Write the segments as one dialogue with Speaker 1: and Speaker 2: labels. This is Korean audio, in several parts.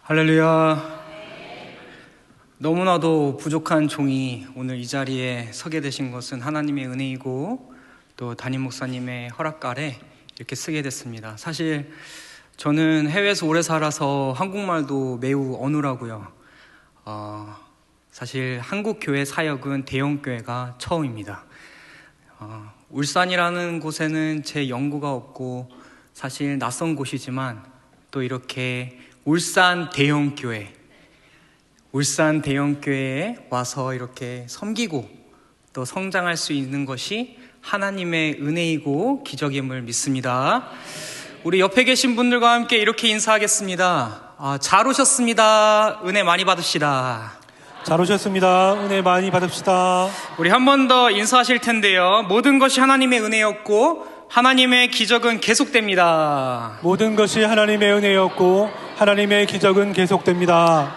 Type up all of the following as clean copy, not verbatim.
Speaker 1: 할렐루야. 너무나도 부족한 종이 오늘 이 자리에 서게 되신 것은 하나님의 은혜이고 또 담임 목사님의 허락 아래 이렇게 쓰게 됐습니다. 사실 저는 해외에서 오래 살아서 한국말도 매우 어눌하고요. 사실 한국 교회 사역은 대형 교회가 처음입니다. 울산이라는 곳에는 제 연고가 없고 사실 낯선 곳이지만 또 이렇게 울산 대형교회에 와서 이렇게 섬기고 또 성장할 수 있는 것이 하나님의 은혜이고 기적임을 믿습니다. 우리 옆에 계신 분들과 함께 이렇게 인사하겠습니다. 잘 오셨습니다. 은혜 많이 받으시다.
Speaker 2: 잘 오셨습니다. 은혜 많이 받읍시다.
Speaker 1: 우리 한 번 더 인사하실 텐데요. 모든 것이 하나님의 은혜였고 하나님의 기적은 계속됩니다.
Speaker 2: 모든 것이 하나님의 은혜였고 하나님의 기적은 계속됩니다.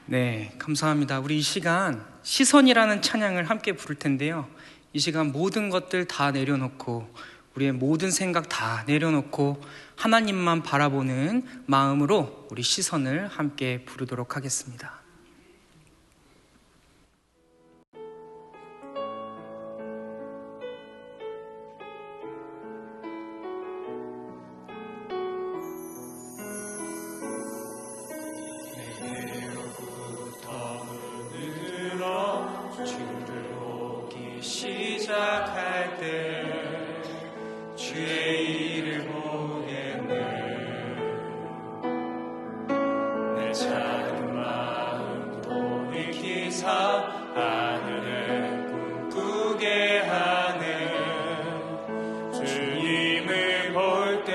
Speaker 1: 네, 감사합니다. 우리 이 시간 시선이라는 찬양을 함께 부를 텐데요. 이 시간 모든 것들 다 내려놓고 우리의 모든 생각 다 내려놓고 하나님만 바라보는 마음으로 우리 시선을 함께 부르도록 하겠습니다.
Speaker 3: 시작할 때 주의 일을 보겠네. 내 작은 마음 돌이키사 하늘에 꿈꾸게 하네. 주님을 볼 때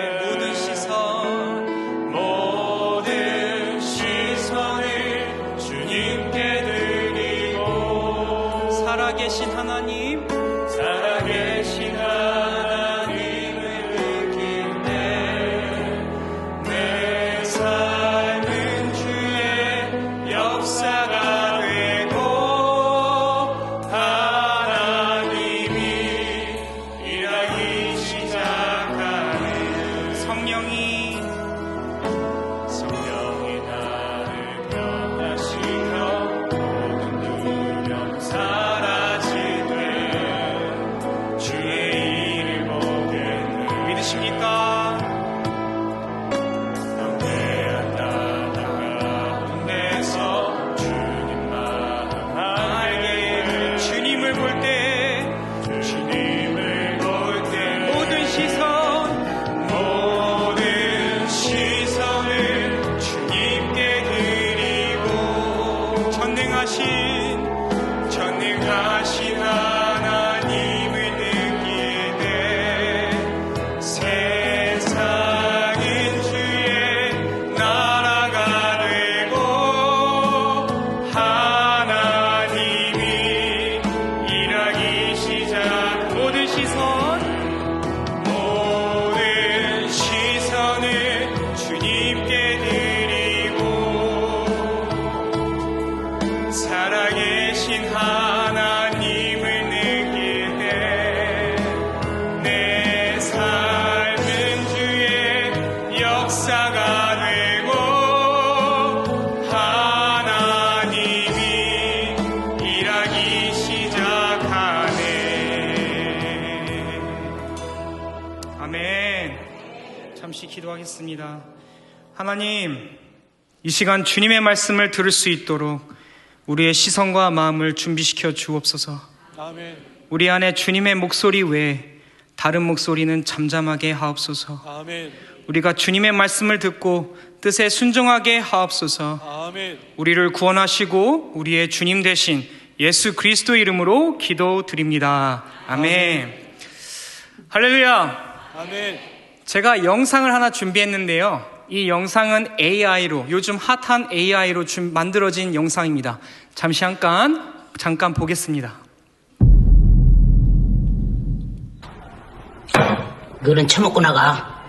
Speaker 3: 모든 시선을 주님께 드리고 살아계신 하나님 살아계신 하나님을 느낄 때 내 삶은 주의 역사가 되고 하나님이 일하기 시작하는 성령이 나를 변화시켜 모든 두려움 사라지되 주의 일을 보겠네. 믿으십니까? 영대한 나라 가운데서 주님 마음 알게 주님을 볼 때 모든 시선을 주님께 드리고 전능하신 하나님을 느낄 때 세상은 주의 나라가 되고 하나님이 일하기 시작. 모든 시선을 주님께 드리고 살아계신 하나님을 느낄 때 내 삶은 주의 역사가 되고 하나님이 일하기 시작하네. 아멘. 잠시 기도하겠습니다. 하나님, 이 시간 주님의 말씀을 들을 수 있도록 우리의 시선과 마음을 준비시켜 주옵소서.
Speaker 2: 아멘.
Speaker 1: 우리 안에 주님의 목소리 외에 다른 목소리는 잠잠하게 하옵소서.
Speaker 2: 아멘.
Speaker 1: 우리가 주님의 말씀을 듣고 뜻에 순종하게 하옵소서.
Speaker 2: 아멘.
Speaker 1: 우리를 구원하시고 우리의 주님 되신 예수 그리스도 이름으로 기도드립니다. 아멘. 할렐루야.
Speaker 2: 아멘.
Speaker 1: 제가 영상을 하나 준비했는데요. 이 영상은 AI로, 요즘 핫한 AI로 만들어진 영상입니다. 잠깐 보겠습니다.
Speaker 4: 너는 처먹고 나가.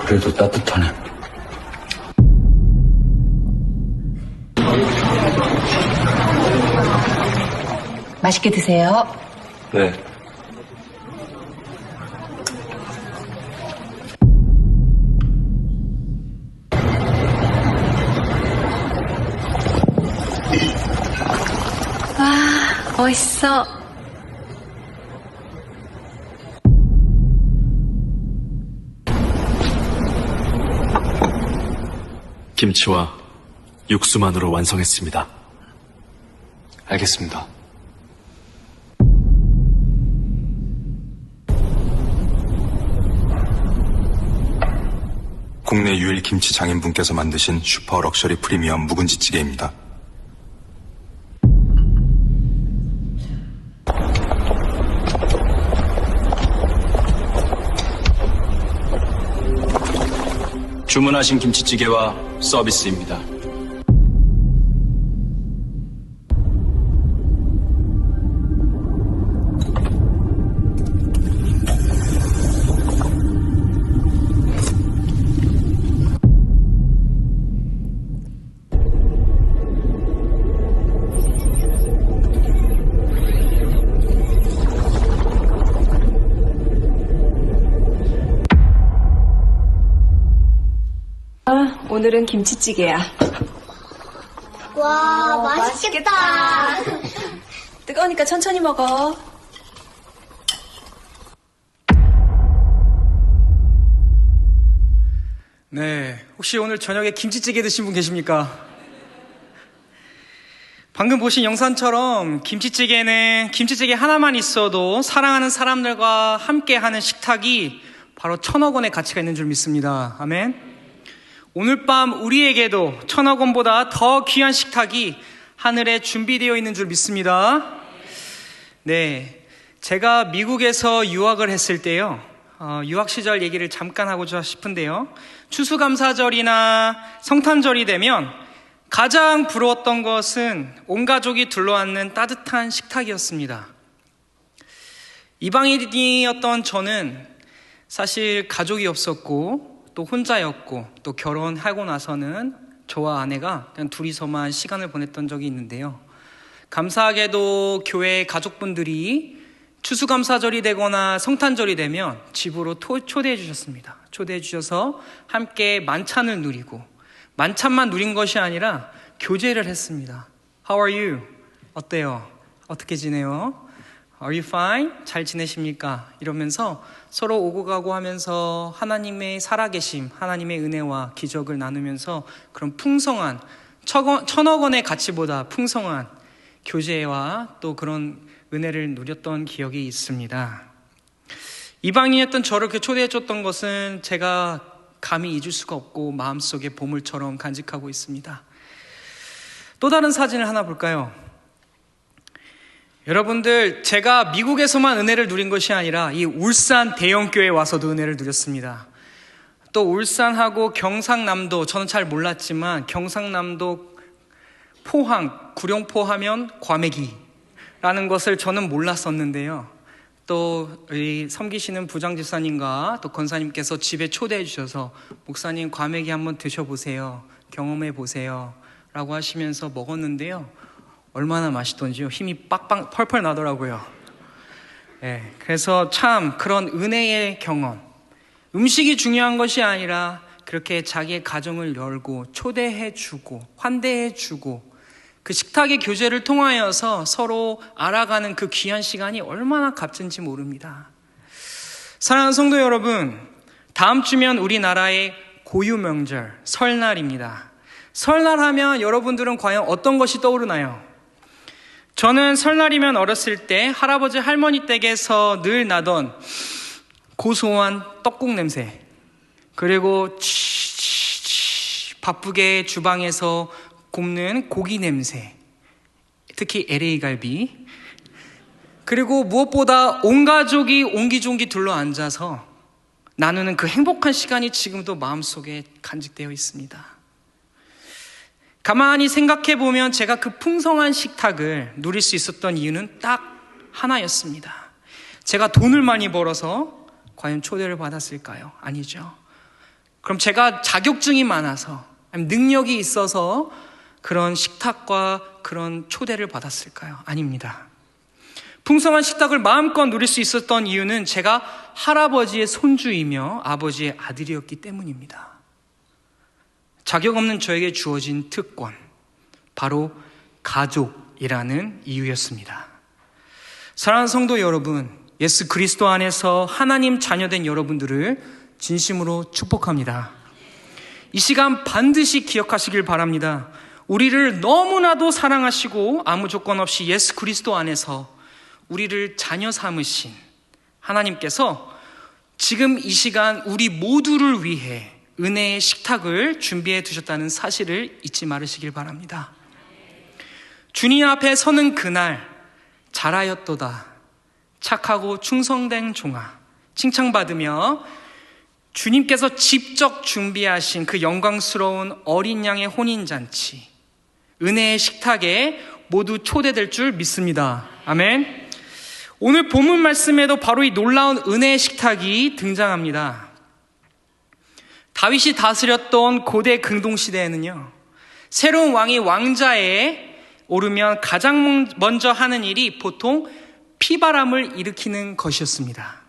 Speaker 5: 그래도 따뜻하네.
Speaker 6: 맛있게 드세요.
Speaker 5: 네.
Speaker 6: 멋있어.
Speaker 7: 김치와 육수만으로 완성했습니다.
Speaker 5: 알겠습니다.
Speaker 8: 국내 유일 김치 장인분께서 만드신 슈퍼 럭셔리 프리미엄 묵은지찌개입니다.
Speaker 7: 주문하신 김치찌개와 서비스입니다.
Speaker 6: 오늘은 김치찌개야.
Speaker 9: 와, 맛있겠다.
Speaker 6: 뜨거우니까 천천히 먹어.
Speaker 3: 네, 혹시 오늘 저녁에 김치찌개 드신 분 계십니까? 방금 보신 영상처럼 김치찌개는 김치찌개 하나만 있어도 사랑하는 사람들과 함께하는 식탁이 바로 1,000억 원의 가치가 있는 줄 믿습니다. 아멘. 오늘 밤 우리에게도 1,000억 원보다 더 귀한 식탁이 하늘에 준비되어 있는 줄 믿습니다. 네, 제가 미국에서 유학을 했을 때요, 유학 시절 얘기를 잠깐 하고자 싶은데요, 추수감사절이나 성탄절이 되면 가장 부러웠던 것은 온 가족이 둘러앉는 따뜻한 식탁이었습니다. 이방인이었던 저는 사실 가족이 없었고 또 혼자였고, 또 결혼하고 나서는 저와 아내가 그냥 둘이서만 시간을 보냈던 적이 있는데요, 감사하게도 교회 가족분들이 추수감사절이 되거나 성탄절이 되면 집으로 초대해 주셨습니다. 초대해 주셔서 함께 만찬을 누리고, 만찬만 누린 것이 아니라 교제를 했습니다. How are you? 어때요? 어떻게 지내요? Are you fine? 잘 지내십니까? 이러면서 서로 오고 가고 하면서 하나님의 살아계심, 하나님의 은혜와 기적을 나누면서 그런 풍성한 1,000억 원의 가치보다 풍성한 교제와 또 그런 은혜를 누렸던 기억이 있습니다. 이방인이었던 저를 그렇게 초대해 줬던 것은 제가 감히 잊을 수가 없고 마음속에 보물처럼 간직하고 있습니다. 또 다른 사진을 하나 볼까요? 여러분들, 제가 미국에서만 은혜를 누린 것이 아니라 이 울산 대형교회에 와서도 은혜를 누렸습니다. 또 울산하고 경상남도, 저는 잘 몰랐지만 경상남도 포항, 구룡포 하면 과메기라는 것을 저는 몰랐었는데요, 또 우리 섬기시는 부장집사님과 또 권사님께서 집에 초대해 주셔서 목사님 과메기 한번 드셔보세요, 경험해 보세요 라고 하시면서 먹었는데요, 얼마나 맛있던지요. 힘이 빡빡 펄펄 나더라고요. 네, 그래서 참 그런 은혜의 경험, 음식이 중요한 것이 아니라 그렇게 자기의 가정을 열고 초대해주고 환대해주고 그 식탁의 교제를 통하여서 서로 알아가는 그 귀한 시간이 얼마나 값진지 모릅니다. 사랑하는 성도 여러분, 다음 주면 우리나라의 고유 명절 설날입니다. 설날 하면 여러분들은 과연 어떤 것이 떠오르나요? 저는 설날이면 어렸을 때 할아버지 할머니 댁에서 늘 나던 고소한 떡국 냄새, 그리고 바쁘게 주방에서 굽는 고기 냄새, 특히 LA 갈비, 그리고 무엇보다 온 가족이 옹기종기 둘러앉아서 나누는 그 행복한 시간이 지금도 마음속에 간직되어 있습니다. 가만히 생각해보면 제가 그 풍성한 식탁을 누릴 수 있었던 이유는 딱 하나였습니다. 제가 돈을 많이 벌어서 과연 초대를 받았을까요? 아니죠. 그럼 제가 자격증이 많아서, 능력이 있어서 그런 식탁과 그런 초대를 받았을까요? 아닙니다. 풍성한 식탁을 마음껏 누릴 수 있었던 이유는 제가 할아버지의 손주이며 아버지의 아들이었기 때문입니다. 자격 없는 저에게 주어진 특권, 바로 가족이라는 이유였습니다. 사랑하는 성도 여러분, 예수 그리스도 안에서 하나님 자녀된 여러분들을 진심으로 축복합니다. 이 시간 반드시 기억하시길 바랍니다. 우리를 너무나도 사랑하시고 아무 조건 없이 예수 그리스도 안에서 우리를 자녀 삼으신 하나님께서 지금 이 시간 우리 모두를 위해 은혜의 식탁을 준비해 두셨다는 사실을 잊지 말으시길 바랍니다. 주님 앞에 서는 그날 잘하였도다 착하고 충성된 종아 칭찬받으며 주님께서 직접 준비하신 그 영광스러운 어린 양의 혼인잔치 은혜의 식탁에 모두 초대될 줄 믿습니다. 아멘. 오늘 본문 말씀에도 바로 이 놀라운 은혜의 식탁이 등장합니다. 다윗이 다스렸던 고대 근동시대에는요, 새로운 왕이 왕자에 오르면 가장 먼저 하는 일이 보통 피바람을 일으키는 것이었습니다.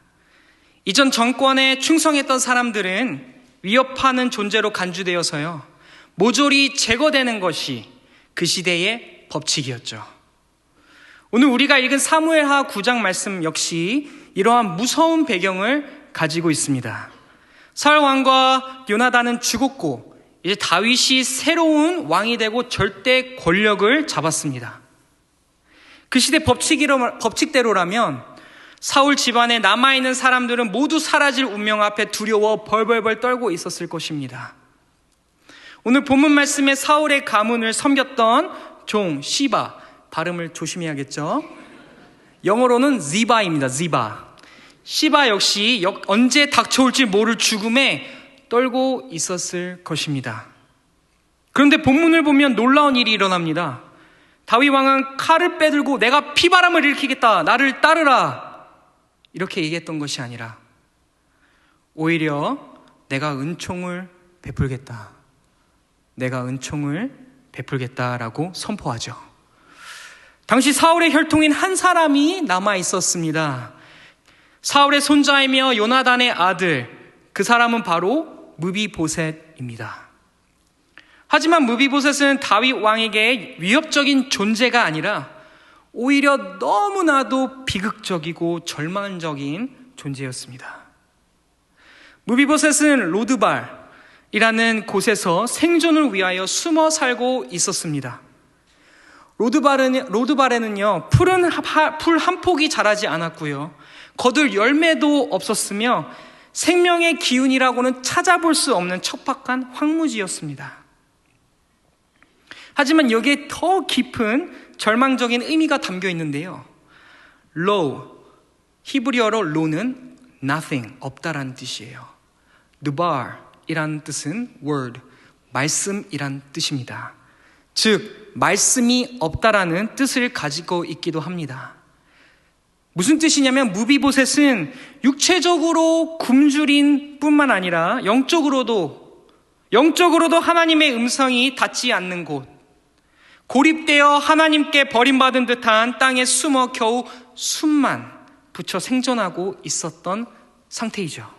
Speaker 3: 이전 정권에 충성했던 사람들은 위협하는 존재로 간주되어서요, 모조리 제거되는 것이 그 시대의 법칙이었죠. 오늘 우리가 읽은 사무엘하 9장 말씀 역시 이러한 무서운 배경을 가지고 있습니다. 사울 왕과 요나단은 죽었고 이제 다윗이 새로운 왕이 되고 절대 권력을 잡았습니다. 그 시대 법칙대로라면 사울 집안에 남아있는 사람들은 모두 사라질 운명 앞에 두려워 벌벌벌 떨고 있었을 것입니다. 오늘 본문 말씀에 사울의 가문을 섬겼던 종 시바, 발음을 조심해야겠죠. 영어로는 지바입니다. 지바. 시바 역시 언제 닥쳐올지 모를 죽음에 떨고 있었을 것입니다. 그런데 본문을 보면 놀라운 일이 일어납니다. 다윗 왕은 칼을 빼들고 내가 피바람을 일으키겠다, 나를 따르라, 이렇게 얘기했던 것이 아니라 오히려 내가 은총을 베풀겠다, 내가 은총을 베풀겠다라고 선포하죠. 당시 사울의 혈통인 한 사람이 남아 있었습니다. 사울의 손자이며 요나단의 아들, 그 사람은 바로 무비보셋입니다. 하지만 무비보셋은 다윗 왕에게 위협적인 존재가 아니라 오히려 너무나도 비극적이고 절망적인 존재였습니다. 무비보셋은 로드발이라는 곳에서 생존을 위하여 숨어 살고 있었습니다. 로드발에는요, 풀 한 폭이 자라지 않았고요, 거둘 열매도 없었으며 생명의 기운이라고는 찾아볼 수 없는 척박한 황무지였습니다. 하지만 여기에 더 깊은 절망적인 의미가 담겨 있는데요, low, 히브리어로 low는 nothing, 없다라는 뜻이에요. 누발이라는 뜻은 word, 말씀이란 뜻입니다. 즉 말씀이 없다라는 뜻을 가지고 있기도 합니다. 무슨 뜻이냐면 무비보셋은 육체적으로 굶주린 뿐만 아니라 영적으로도 하나님의 음성이 닿지 않는 곳, 고립되어 하나님께 버림받은 듯한 땅에 숨어 겨우 숨만 붙여 생존하고 있었던 상태이죠.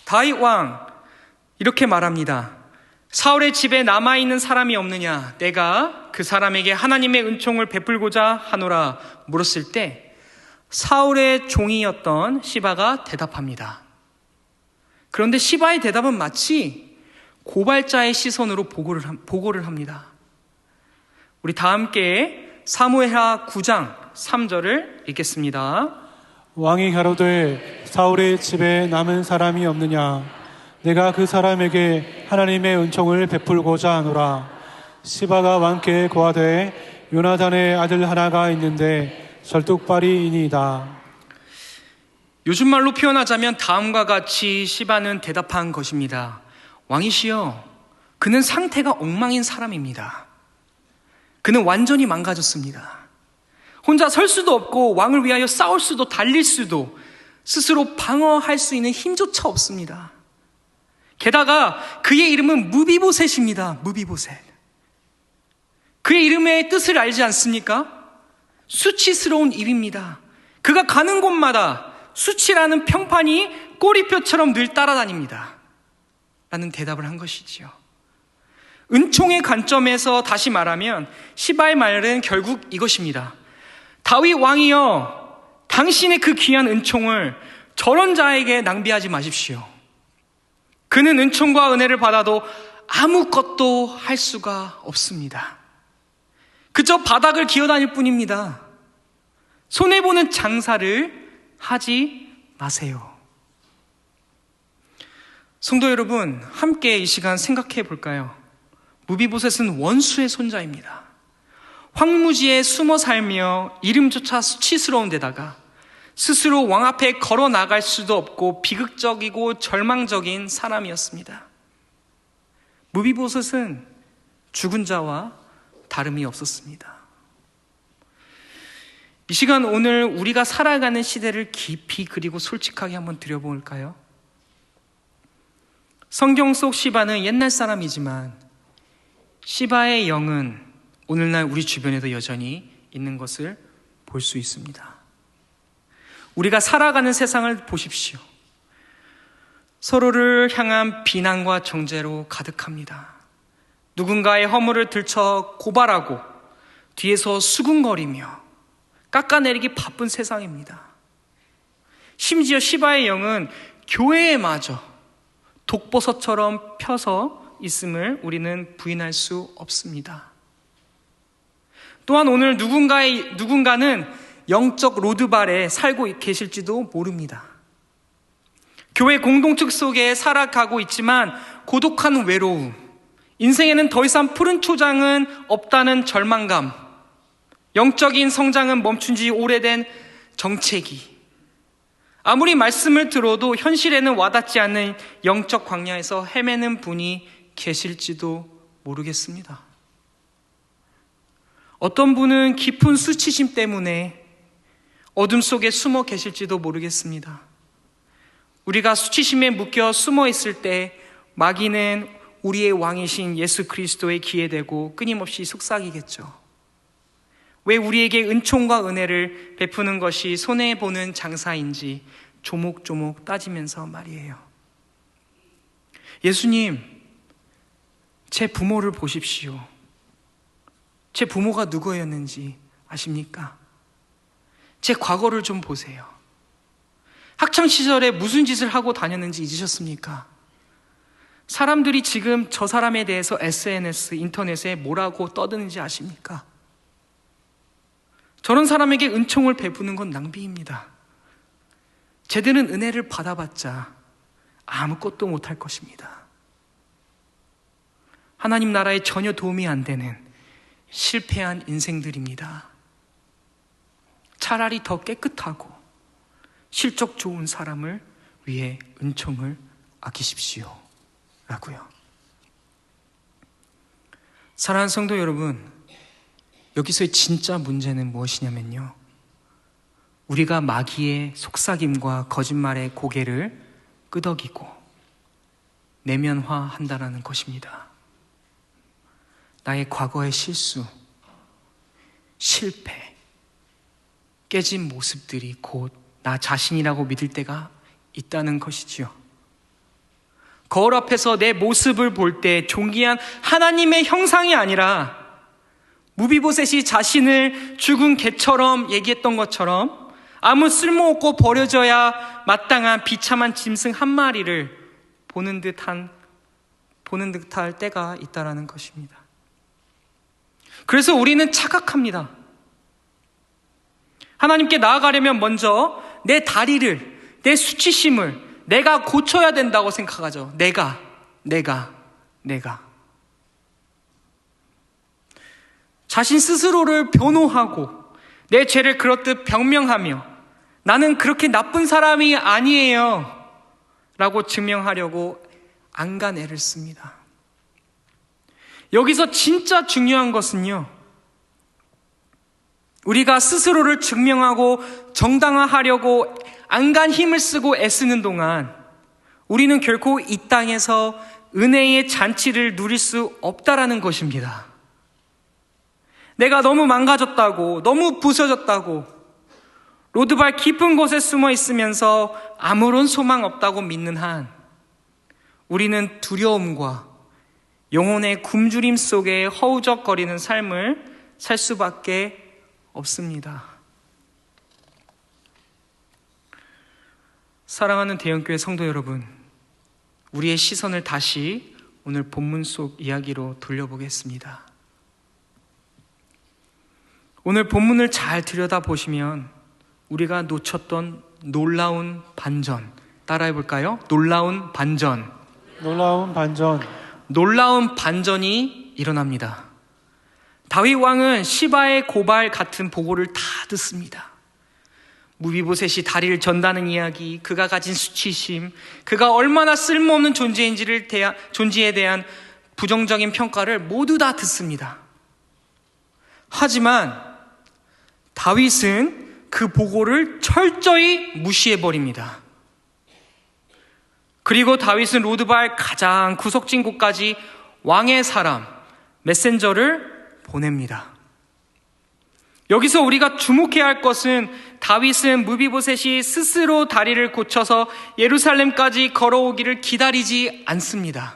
Speaker 3: 다윗 왕 이렇게 말합니다. 사울의 집에 남아있는 사람이 없느냐, 내가 그 사람에게 하나님의 은총을 베풀고자 하노라 물었을 때 사울의 종이었던 시바가 대답합니다. 그런데 시바의 대답은 마치 고발자의 시선으로 보고를 합니다. 우리 다 함께 사무엘하 9장 3절을 읽겠습니다.
Speaker 2: 왕이 가로되 사울의 집에 남은 사람이 없느냐, 내가 그 사람에게 하나님의 은총을 베풀고자 하노라. 시바가 왕께 고하되 요나단의 아들 하나가 있는데 절뚝발이이니이다.
Speaker 3: 요즘 말로 표현하자면 다음과 같이 시바는 대답한 것입니다. 왕이시여, 그는 상태가 엉망인 사람입니다. 그는 완전히 망가졌습니다. 혼자 설 수도 없고 왕을 위하여 싸울 수도 달릴 수도 스스로 방어할 수 있는 힘조차 없습니다. 게다가 그의 이름은 무비보셋입니다. 무비보셋. 그의 이름의 뜻을 알지 않습니까? 수치스러운 입입니다. 그가 가는 곳마다 수치라는 평판이 꼬리표처럼 늘 따라다닙니다. 라는 대답을 한 것이지요. 은총의 관점에서 다시 말하면 시바의 말은 결국 이것입니다. 다윗 왕이여, 당신의 그 귀한 은총을 저런 자에게 낭비하지 마십시오. 그는 은총과 은혜를 받아도 아무것도 할 수가 없습니다. 그저 바닥을 기어다닐 뿐입니다. 손해보는 장사를 하지 마세요. 성도 여러분, 함께 이 시간 생각해 볼까요? 무비보셋은 원수의 손자입니다. 황무지에 숨어 살며 이름조차 수치스러운 데다가 스스로 왕 앞에 걸어 나갈 수도 없고 비극적이고 절망적인 사람이었습니다. 무비보셋은 죽은 자와 다름이 없었습니다. 이 시간 오늘 우리가 살아가는 시대를 깊이 그리고 솔직하게 한번 들여볼까요? 성경 속 시바는 옛날 사람이지만 시바의 영은 오늘날 우리 주변에도 여전히 있는 것을 볼 수 있습니다. 우리가 살아가는 세상을 보십시오. 서로를 향한 비난과 정죄로 가득합니다. 누군가의 허물을 들춰 고발하고 뒤에서 수군거리며 깎아내리기 바쁜 세상입니다. 심지어 시바의 영은 교회에마저 독버섯처럼 펴서 있음을 우리는 부인할 수 없습니다. 또한 오늘 누군가는 영적 로드발에 살고 계실지도 모릅니다. 교회 공동체 속에 살아가고 있지만 고독한 외로움, 인생에는 더 이상 푸른 초장은 없다는 절망감, 영적인 성장은 멈춘 지 오래된 정체기, 아무리 말씀을 들어도 현실에는 와닿지 않는 영적 광야에서 헤매는 분이 계실지도 모르겠습니다. 어떤 분은 깊은 수치심 때문에 어둠 속에 숨어 계실지도 모르겠습니다. 우리가 수치심에 묶여 숨어 있을 때 마귀는 우리의 왕이신 예수 그리스도의 귀에 대고 끊임없이 속삭이겠죠. 왜 우리에게 은총과 은혜를 베푸는 것이 손해보는 장사인지 조목조목 따지면서 말이에요. 예수님, 제 부모를 보십시오. 제 부모가 누구였는지 아십니까? 제 과거를 좀 보세요. 학창시절에 무슨 짓을 하고 다녔는지 잊으셨습니까? 사람들이 지금 저 사람에 대해서 SNS, 인터넷에 뭐라고 떠드는지 아십니까? 저런 사람에게 은총을 베푸는 건 낭비입니다. 제들은 은혜를 받아봤자 아무것도 못할 것입니다. 하나님 나라에 전혀 도움이 안 되는 실패한 인생들입니다. 차라리 더 깨끗하고 실적 좋은 사람을 위해 은총을 아끼십시오 라고요. 사랑하는 성도 여러분, 여기서의 진짜 문제는 무엇이냐면요, 우리가 마귀의 속삭임과 거짓말의 고개를 끄덕이고 내면화한다는 것입니다. 나의 과거의 실수, 실패, 깨진 모습들이 곧 나 자신이라고 믿을 때가 있다는 것이지요. 거울 앞에서 내 모습을 볼 때 존귀한 하나님의 형상이 아니라 무비보셋이 자신을 죽은 개처럼 얘기했던 것처럼 아무 쓸모없고 버려져야 마땅한 비참한 짐승 한 마리를 보는 듯할 때가 있다는 것입니다. 그래서 우리는 착각합니다. 하나님께 나아가려면 먼저 내 다리를, 내 수치심을 내가 고쳐야 된다고 생각하죠. 내가. 자신 스스로를 변호하고 내 죄를 그렇듯 변명하며 나는 그렇게 나쁜 사람이 아니에요 라고 증명하려고 안간 애를 씁니다. 여기서 진짜 중요한 것은요, 우리가 스스로를 증명하고 정당화하려고 안간 힘을 쓰고 애쓰는 동안 우리는 결코 이 땅에서 은혜의 잔치를 누릴 수 없다라는 것입니다. 내가 너무 망가졌다고, 너무 부서졌다고, 로드발 깊은 곳에 숨어 있으면서 아무런 소망 없다고 믿는 한 우리는 두려움과 영혼의 굶주림 속에 허우적거리는 삶을 살 수밖에 없습니다. 사랑하는 대형교회 성도 여러분, 우리의 시선을 다시 오늘 본문 속 이야기로 돌려보겠습니다. 오늘 본문을 잘 들여다보시면 우리가 놓쳤던 놀라운 반전, 따라해 볼까요? 놀라운 반전.
Speaker 2: 놀라운 반전.
Speaker 3: 놀라운 반전이 일어납니다. 다윗 왕은 시바의 고발 같은 보고를 다 듣습니다. 무비보셋이 다리를 전다는 이야기, 그가 가진 수치심, 그가 얼마나 쓸모없는 존재에 대한 부정적인 평가를 모두 다 듣습니다. 하지만 다윗은 그 보고를 철저히 무시해버립니다. 그리고 다윗은 로드발 가장 구석진 곳까지 왕의 사람, 메신저를 보냅니다. 여기서 우리가 주목해야 할 것은 다윗은 무비보셋이 스스로 다리를 고쳐서 예루살렘까지 걸어오기를 기다리지 않습니다.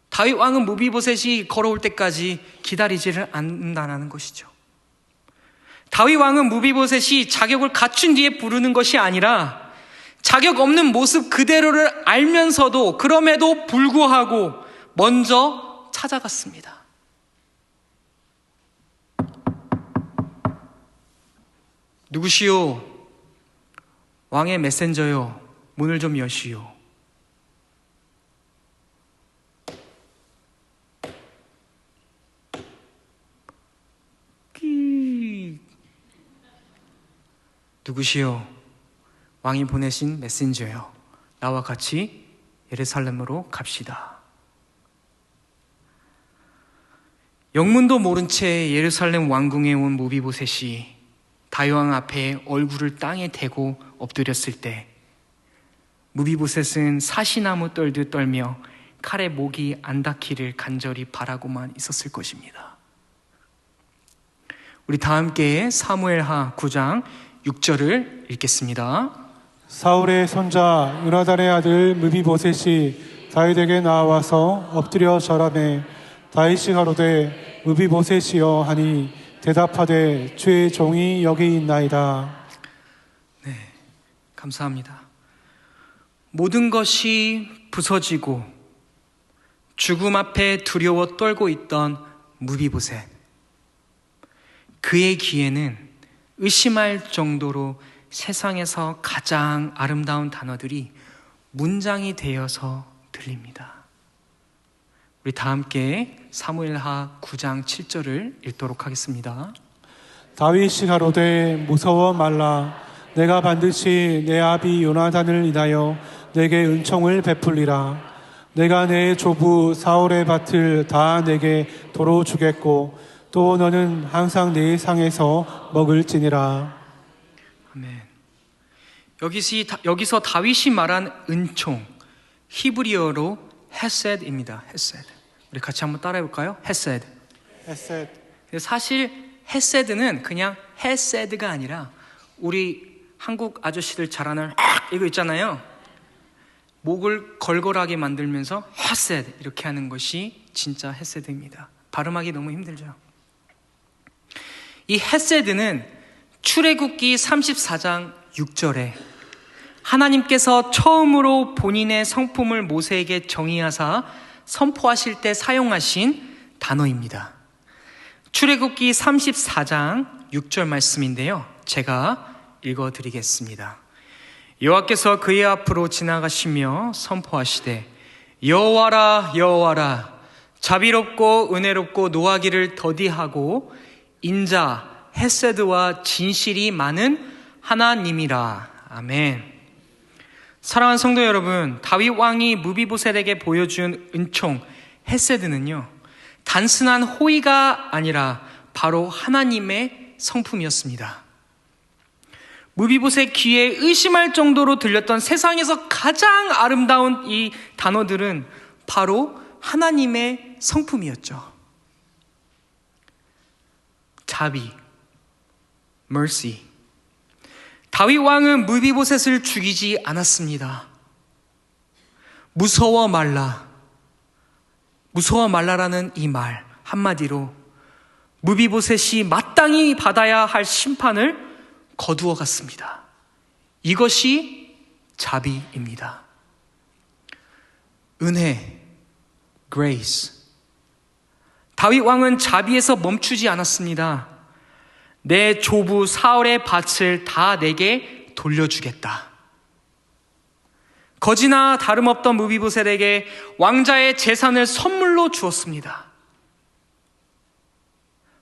Speaker 3: 다윗 왕은 무비보셋이 걸어올 때까지 기다리지를 않는다는 것이죠. 다윗 왕은 무비보셋이 자격을 갖춘 뒤에 부르는 것이 아니라 자격 없는 모습 그대로를 알면서도 그럼에도 불구하고 먼저 찾아갔습니다. 누구시오? 왕의 메신저요. 문을 좀 여시오. 누구시오? 왕이 보내신 메신저요. 나와 같이 예루살렘으로 갑시다. 영문도 모른 채 예루살렘 왕궁에 온 무비보셋이 다윗 왕 앞에 얼굴을 땅에 대고 엎드렸을 때 무비보셋은 사시나무 떨듯 떨며 칼에 목이 안 닿기를 간절히 바라고만 있었을 것입니다. 우리 다 함께 사무엘하 9장 6절을 읽겠습니다.
Speaker 2: 사울의 손자 요나단의 아들 무비보셋이 다윗에게 나와서 엎드려 절하매 다윗이 가로되 무비보셋이여 하니 대답하되 주의 종이 여기 있나이다.
Speaker 3: 네, 감사합니다. 모든 것이 부서지고 죽음 앞에 두려워 떨고 있던 무비보셋, 그의 귀에는 의심할 정도로 세상에서 가장 아름다운 단어들이 문장이 되어서 들립니다. 우리 다 함께 사무엘하 9장 7절을 읽도록 하겠습니다.
Speaker 2: 다윗이 가로되 무서워 말라. 내가 반드시 내 아비 요나단을 인하여 내게 은총을 베풀리라. 내가 내 조부 사울의 밭을 다 내게 도로 주겠고 또 너는 항상 내 상에서 먹을지니라.
Speaker 3: 아멘. 여기서 다윗이 말한 은총, 히브리어로 헤세드입니다. 헤세드. 우리 같이 한번 따라해 볼까요? 헤세드.
Speaker 2: 헤세드.
Speaker 3: 사실 헤세드는 그냥 헤세드가 아니라 우리 한국 아저씨들 잘 아는 이거 있잖아요. 목을 걸걸하게 만들면서 헤세드 이렇게 하는 것이 진짜 헤세드입니다. 발음하기 너무 힘들죠. 이 헤세드는 출애굽기 34장 6절에 하나님께서 처음으로 본인의 성품을 모세에게 정의하사 선포하실 때 사용하신 단어입니다. 출애굽기 34장 6절 말씀인데요, 제가 읽어드리겠습니다. 여호와께서 그의 앞으로 지나가시며 선포하시되 여호와라 여호와라 자비롭고 은혜롭고 노하기를 더디하고 인자 헤세드와 진실이 많은 하나님이라. 아멘. 사랑하는 성도 여러분, 다윗 왕이 무비보셋에게 보여준 은총 헤세드는요, 단순한 호의가 아니라 바로 하나님의 성품이었습니다. 무비보셋 귀에 의심할 정도로 들렸던 세상에서 가장 아름다운 이 단어들은 바로 하나님의 성품이었죠. 자비, mercy. 다윗 왕은 무비보셋을 죽이지 않았습니다. 무서워 말라라는 이 말 한마디로 무비보셋이 마땅히 받아야 할 심판을 거두어 갔습니다. 이것이 자비입니다. 은혜, grace. 다윗 왕은 자비에서 멈추지 않았습니다. 내 조부 사울의 밭을 다 내게 돌려주겠다. 거지나 다름없던 무비보셋에게 왕자의 재산을 선물로 주었습니다.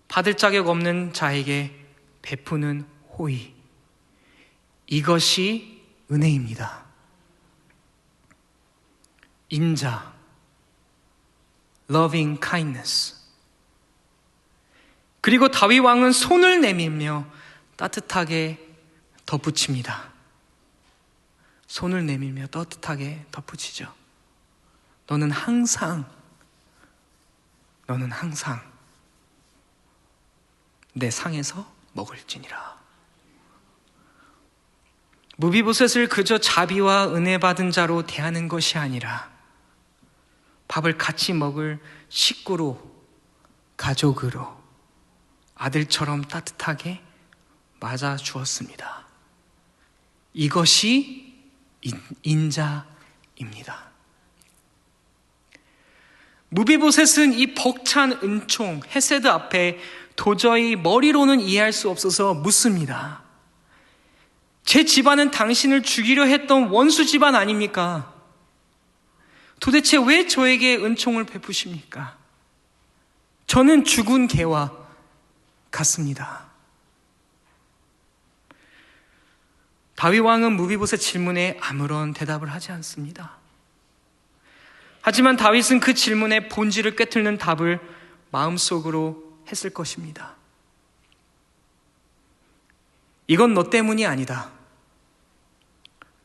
Speaker 3: 받을 자격 없는 자에게 베푸는 호의. 이것이 은혜입니다. 인자, loving kindness. 그리고 다윗 왕은 손을 내밀며 따뜻하게 덧붙입니다. 손을 내밀며 따뜻하게 덧붙이죠. 너는 항상 내 상에서 먹을지니라. 무비보셋을 그저 자비와 은혜 받은 자로 대하는 것이 아니라 밥을 같이 먹을 식구로, 가족으로, 아들처럼 따뜻하게 맞아 주었습니다. 이것이 인자입니다. 무비보셋은 이 벅찬 은총, 헤세드 앞에 도저히 머리로는 이해할 수 없어서 묻습니다. 제 집안은 당신을 죽이려 했던 원수 집안 아닙니까? 도대체 왜 저에게 은총을 베푸십니까? 저는 죽은 개와 같습니다. 다윗 왕은 무비보셋 질문에 아무런 대답을 하지 않습니다. 하지만 다윗은 그 질문의 본질을 꿰뚫는 답을 마음속으로 했을 것입니다. 이건 너 때문이 아니다.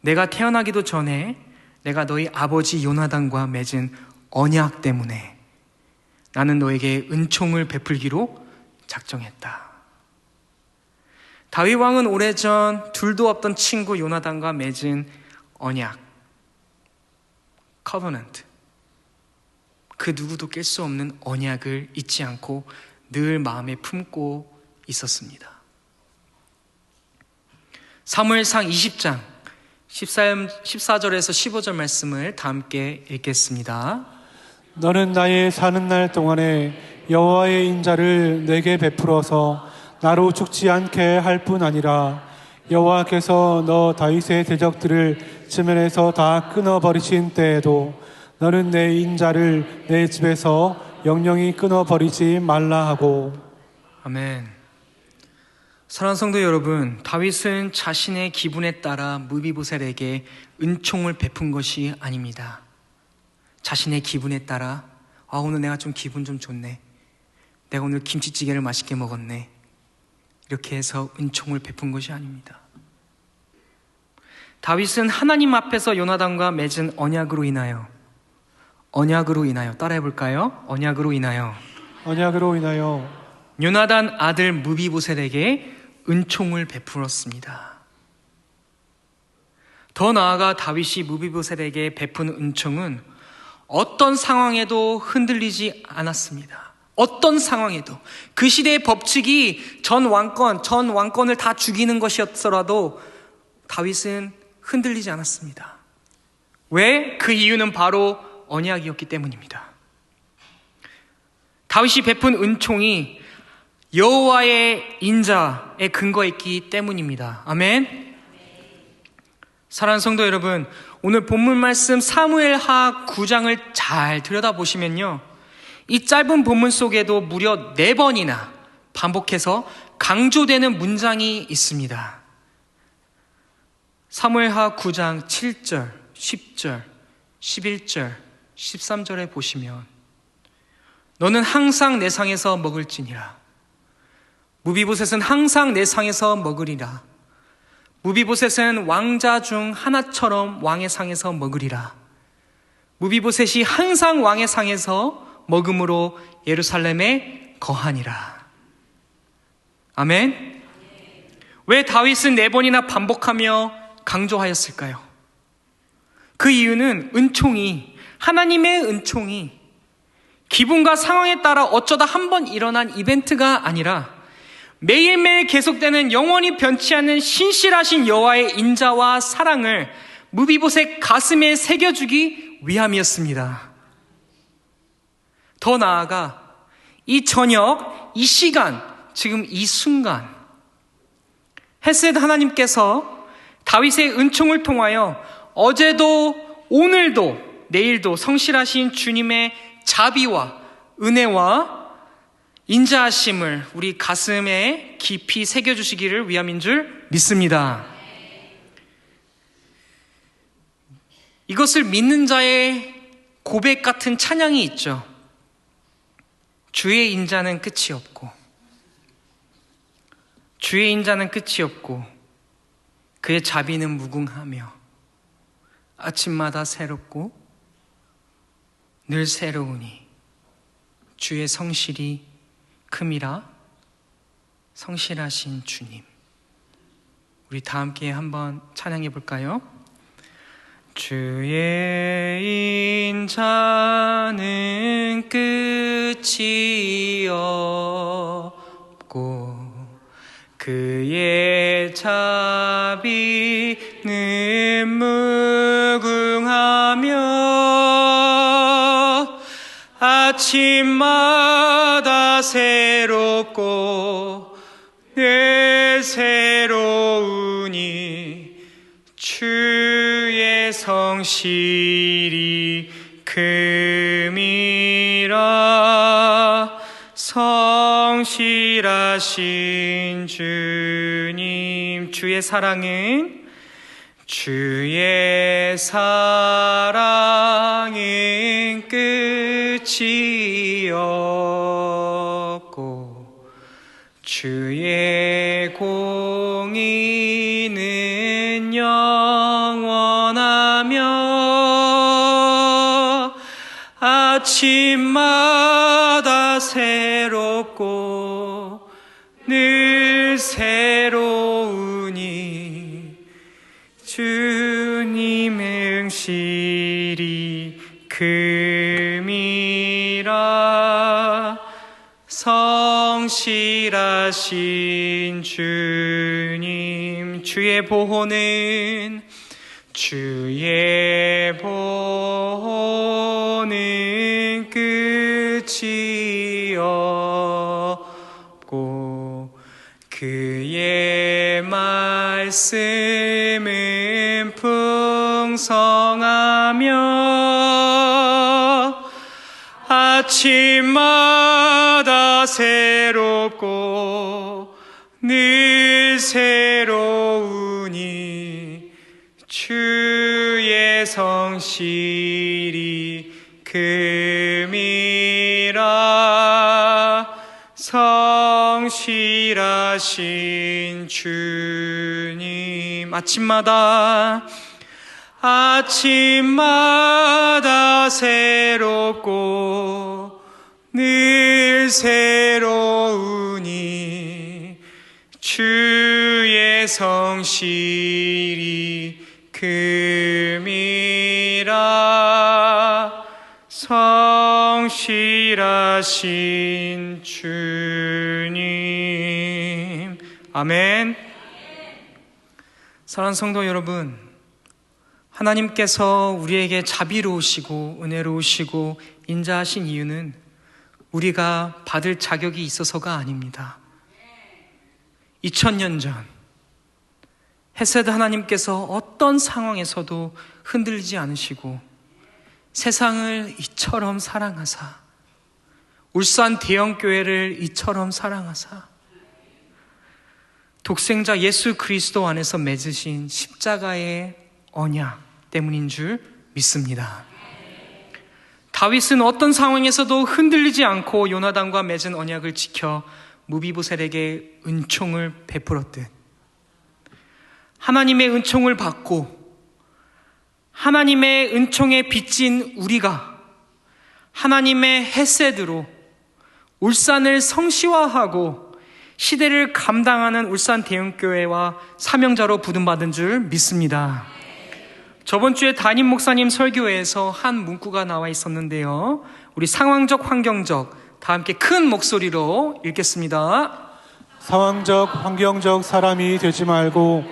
Speaker 3: 내가 태어나기도 전에 내가 너희 아버지 요나단과 맺은 언약 때문에 나는 너에게 은총을 베풀기로 작정했다. 다윗 왕은 오래전 둘도 없던 친구 요나단과 맺은 언약, covenant, 그 누구도 깰 수 없는 언약을 잊지 않고 늘 마음에 품고 있었습니다. 사무엘상 20장 14절에서 15절 말씀을 다 함께 읽겠습니다.
Speaker 2: 너는 나의 사는 날 동안에 여호와의 인자를 내게 베풀어서 나로 죽지 않게 할 뿐 아니라 여호와께서 너 다윗의 대적들을 지면에서 다 끊어버리신 때에도 너는 내 인자를 내 집에서 영영히 끊어버리지 말라 하고.
Speaker 3: 아멘. 사랑하는 성도 여러분, 다윗은 자신의 기분에 따라 무비보셋에게 은총을 베푼 것이 아닙니다. 자신의 기분에 따라 오늘 내가 좀 기분 좀 좋네, 내가 오늘 김치찌개를 맛있게 먹었네, 이렇게 해서 은총을 베푼 것이 아닙니다. 다윗은 하나님 앞에서 요나단과 맺은 언약으로 인하여 따라해볼까요? 언약으로 인하여 요나단 아들 무비보셋에게 은총을 베풀었습니다. 더 나아가 다윗이 무비보셋에게 베푼 은총은 어떤 상황에도 흔들리지 않았습니다. 어떤 상황에도 그 시대의 법칙이 전 왕권을 다 죽이는 것이었더라도 다윗은 흔들리지 않았습니다. 왜? 그 이유는 바로 언약이었기 때문입니다. 다윗이 베푼 은총이 여호와의 인자에 근거했기 때문입니다. 아멘. 사랑하는 성도 여러분, 오늘 본문 말씀 사무엘하 9장을 잘 들여다보시면요, 이 짧은 본문 속에도 무려 4번이나 반복해서 강조되는 문장이 있습니다. 사무엘하 9장 7절, 10절, 11절, 13절에 보시면 너는 항상 내 상에서 먹을지니라. 무비보셋은 항상 내 상에서 먹으리라. 무비보셋은 왕자 중 하나처럼 왕의 상에서 먹으리라. 무비보셋이 항상 왕의 상에서 먹음으로 예루살렘에 거하니라. 아멘. 왜 다윗은 4번이나 반복하며 강조하였을까요? 그 이유는 하나님의 은총이 기분과 상황에 따라 어쩌다 한 번 일어난 이벤트가 아니라 매일매일 계속되는 영원히 변치 않는 신실하신 여호와의 인자와 사랑을 무비보셋 가슴에 새겨주기 위함이었습니다. 더 나아가 이 저녁, 이 시간, 지금 이 순간 헤세드 하나님께서 다윗의 은총을 통하여 어제도 오늘도 내일도 성실하신 주님의 자비와 은혜와 인자하심을 우리 가슴에 깊이 새겨주시기를 위함인 줄 믿습니다. 이것을 믿는 자의 고백 같은 찬양이 있죠. 주의 인자는 끝이 없고, 주의 인자는 끝이 없고, 그의 자비는 무궁하며 아침마다 새롭고 늘 새로우니 주의 성실이 큼이라. 성실하신 주님. 우리 다 함께 한번 찬양해 볼까요? 주의 인자는 끝이 없고 그의 자비는 무궁하며 아침마다 새롭고 늘 새로우니 주의 성실이 큼이라. 성실하신 주님. 주의 사랑은 끝이 없고 주의 공의는 영원하며 아침마다 새롭고 늘 새로우니 주님 응실이 큼이라. 성실하신 주님. 주의 보호는 끝이 없고 그의 말씀은 풍성하며 아침마다 새롭고 늘 새로우니 주의 성실이 큼이라. 성실하신 주님. 아침마다 새롭고 늘 새로우니 주의 성실이 큼이라. 성실하신 주님. 아멘. 사랑하는 성도 여러분, 하나님께서 우리에게 자비로우시고 은혜로우시고 인자하신 이유는 우리가 받을 자격이 있어서가 아닙니다. 2000년 전 헤세드 하나님께서 어떤 상황에서도 흔들리지 않으시고 세상을 이처럼 사랑하사, 울산 대형교회를 이처럼 사랑하사 독생자 예수 그리스도 안에서 맺으신 십자가의 언약 때문인 줄 믿습니다. 다윗은 어떤 상황에서도 흔들리지 않고 요나단과 맺은 언약을 지켜 무비보셋에게 은총을 베풀었듯 하나님의 은총을 받고 하나님의 은총에 빚진 우리가 하나님의 헤세드로 울산을 성시화하고 시대를 감당하는 울산 대형교회와 사명자로 부름받은 줄 믿습니다. 저번 주에 담임 목사님 설교에서 한 문구가 나와 있었는데요, 우리 상황적 환경적 다 함께 큰 목소리로 읽겠습니다.
Speaker 2: 상황적 환경적 사람이 되지 말고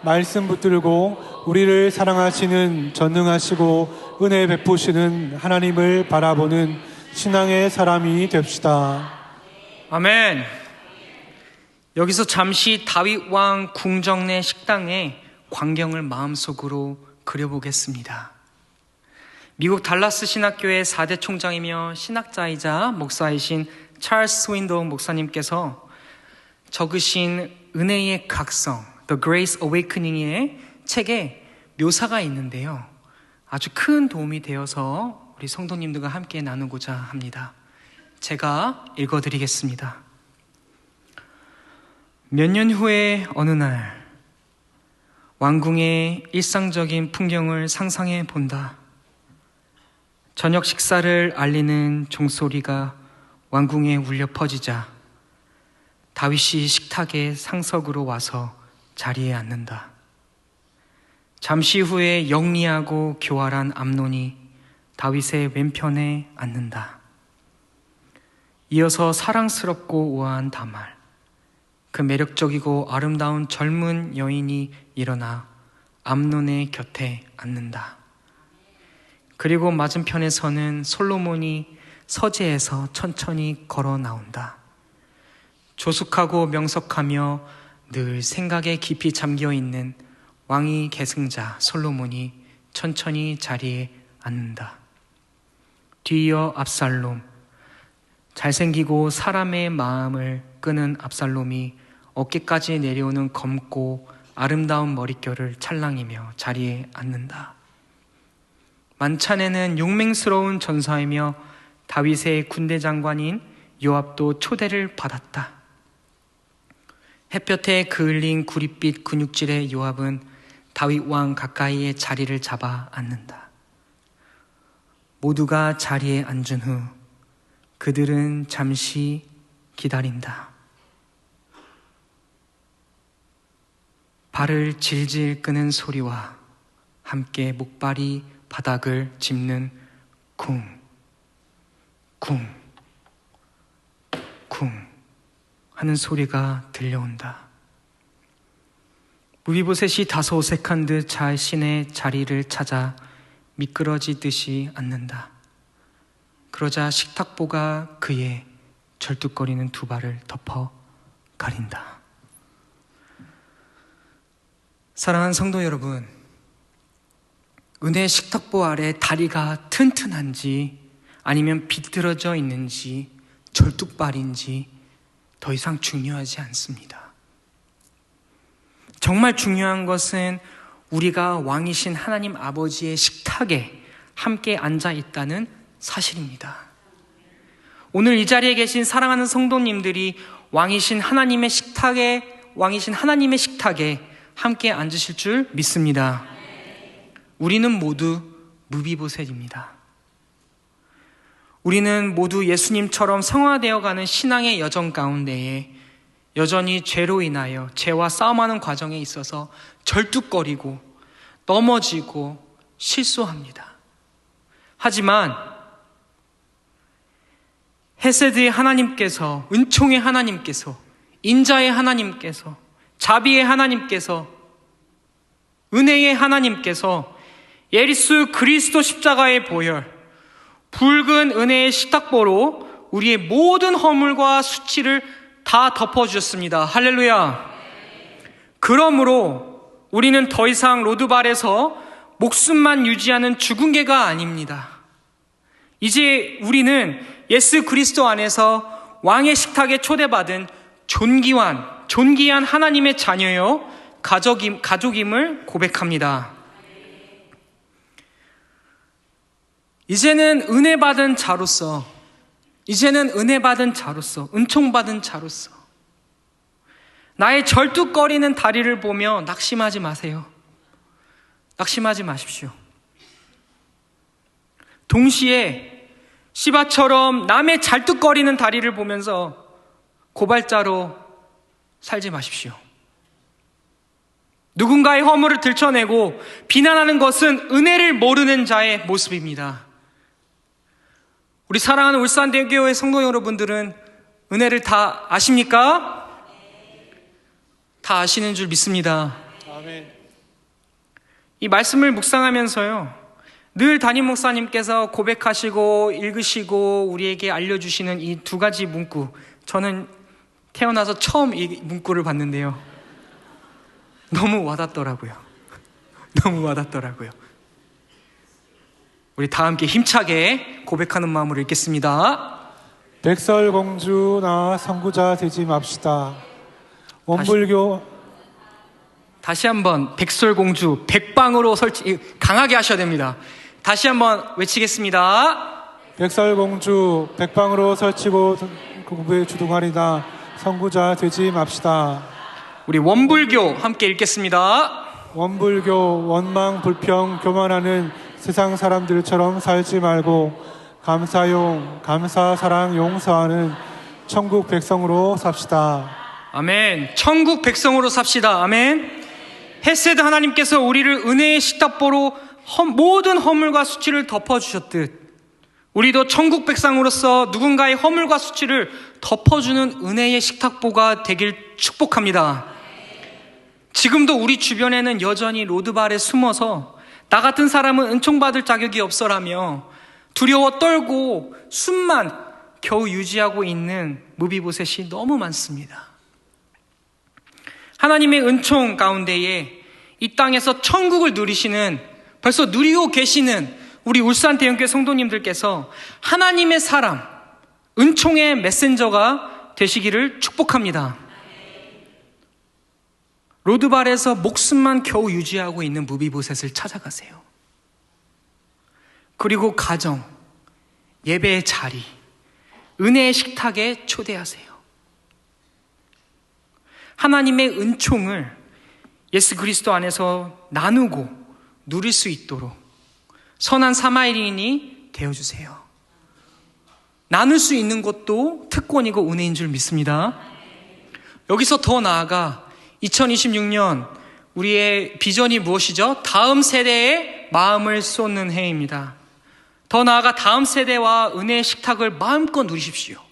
Speaker 2: 말씀 붙들고 우리를 사랑하시는 전능하시고 은혜 베푸시는 하나님을 바라보는 신앙의 사람이 됩시다.
Speaker 3: 아멘. 여기서 잠시 다윗 왕 궁정 내 식당의 광경을 마음속으로 그려보겠습니다. 미국 달라스 신학교의 4대 총장이며 신학자이자 목사이신 찰스 스윈도우 목사님께서 적으신 은혜의 각성, The Grace Awakening의 책에 묘사가 있는데요. 아주 큰 도움이 되어서 우리 성도님들과 함께 나누고자 합니다. 제가 읽어드리겠습니다. 몇 년 후의 어느 날, 왕궁의 일상적인 풍경을 상상해 본다. 저녁 식사를 알리는 종소리가 왕궁에 울려 퍼지자 다윗이 식탁의 상석으로 와서 자리에 앉는다. 잠시 후에 영리하고 교활한 암논이 다윗의 왼편에 앉는다. 이어서 사랑스럽고 우아한 다말, 그 매력적이고 아름다운 젊은 여인이 일어나 암논의 곁에 앉는다. 그리고 맞은편에서는 솔로몬이 서재에서 천천히 걸어 나온다. 조숙하고 명석하며 늘 생각에 깊이 잠겨있는 왕위 계승자 솔로몬이 천천히 자리에 앉는다. 뒤이어 압살롬, 잘생기고 사람의 마음을 끄는 압살롬이 어깨까지 내려오는 검고 아름다운 머릿결을 찰랑이며 자리에 앉는다. 만찬에는 용맹스러운 전사이며 다윗의 군대 장관인 요압도 초대를 받았다. 햇볕에 그을린 구릿빛 근육질의 요압은 다윗 왕 가까이에 자리를 잡아 앉는다. 모두가 자리에 앉은 후 그들은 잠시 기다린다. 발을 질질 끄는 소리와 함께 목발이 바닥을 짚는 쿵, 쿵, 쿵 하는 소리가 들려온다. 무비보셋이 다소 어색한 듯 자신의 자리를 찾아 미끄러지듯이 앉는다. 그러자 식탁보가 그의 절뚝거리는 두 발을 덮어 가린다. 사랑하는 성도 여러분, 은혜의 식탁보 아래 다리가 튼튼한지 아니면 비틀어져 있는지 절뚝발인지 더 이상 중요하지 않습니다. 정말 중요한 것은 우리가 왕이신 하나님 아버지의 식탁에 함께 앉아 있다는 사실입니다. 오늘 이 자리에 계신 사랑하는 성도님들이 왕이신 하나님의 식탁에 함께 앉으실 줄 믿습니다. 우리는 모두 무비보셋입니다. 우리는 모두 예수님처럼 성화되어가는 신앙의 여정 가운데에 여전히 죄로 인하여 죄와 싸움하는 과정에 있어서 절뚝거리고 넘어지고 실수합니다. 하지만 헤세드의 하나님께서, 은총의 하나님께서, 인자의 하나님께서, 자비의 하나님께서, 은혜의 하나님께서 예수 그리스도 십자가의 보혈, 붉은 은혜의 식탁보로 우리의 모든 허물과 수치를 다 덮어주셨습니다. 할렐루야. 그러므로 우리는 더 이상 로드발에서 목숨만 유지하는 죽은 개가 아닙니다. 이제 우리는 예수 그리스도 안에서 왕의 식탁에 초대받은 존귀한 하나님의 자녀요 가족임을 고백합니다. 이제는 은혜받은 자로서, 은총받은 자로서 나의 절뚝거리는 다리를 보며 낙심하지 마세요. 낙심하지 마십시오. 동시에 시바처럼 남의 잘뚝거리는 다리를 보면서 고발자로 살지 마십시오. 누군가의 허물을 들춰내고 비난하는 것은 은혜를 모르는 자의 모습입니다. 우리 사랑하는 울산대교회 성도 여러분들은 은혜를 다 아십니까? 다 아시는 줄 믿습니다.
Speaker 2: 아멘.
Speaker 3: 이 말씀을 묵상하면서요, 늘 담임 목사님께서 고백하시고 읽으시고 우리에게 알려주시는 이 두 가지 문구, 저는 태어나서 처음 이 문구를 봤는데요, 너무 와닿더라고요. 너무 와닿더라고요. 우리 다 함께 힘차게 고백하는 마음으로 읽겠습니다.
Speaker 2: 백설공주나 선구자 되지 맙시다. 원불교
Speaker 3: 다시 한번 백설공주 백방으로 설치, 강하게 하셔야 됩니다. 다시 한번 외치겠습니다.
Speaker 2: 백설공주 백방으로 설치고 공부에 주둥하리다. 선구자 되지 맙시다.
Speaker 3: 우리 원불교 함께 읽겠습니다.
Speaker 2: 원불교 원망 불평 교만하는 세상 사람들처럼 살지 말고 감사용 감사 사랑 용서하는 천국 백성으로 삽시다.
Speaker 3: 아멘. 천국 백성으로 삽시다. 아멘. 헤세드 하나님께서 우리를 은혜의 식탁보로 모든 허물과 수치를 덮어주셨듯, 우리도 천국 백성으로서 누군가의 허물과 수치를 덮어주는 은혜의 식탁보가 되길 축복합니다. 지금도 우리 주변에는 여전히 로드발에 숨어서 나 같은 사람은 은총받을 자격이 없어라며 두려워 떨고 숨만 겨우 유지하고 있는 무비보셋이 너무 많습니다. 하나님의 은총 가운데에 이 땅에서 천국을 누리시는, 벌써 누리고 계시는 우리 울산 대형교회 성도님들께서 하나님의 사람, 은총의 메신저가 되시기를 축복합니다. 로드발에서 목숨만 겨우 유지하고 있는 무비보셋을 찾아가세요. 그리고 가정, 예배의 자리, 은혜의 식탁에 초대하세요. 하나님의 은총을 예수 그리스도 안에서 나누고 누릴 수 있도록 선한 사마리아인이 되어주세요. 나눌 수 있는 것도 특권이고 은혜인 줄 믿습니다. 여기서 더 나아가 2026년 우리의 비전이 무엇이죠? 다음 세대에 마음을 쏟는 해입니다. 더 나아가 다음 세대와 은혜의 식탁을 마음껏 누리십시오.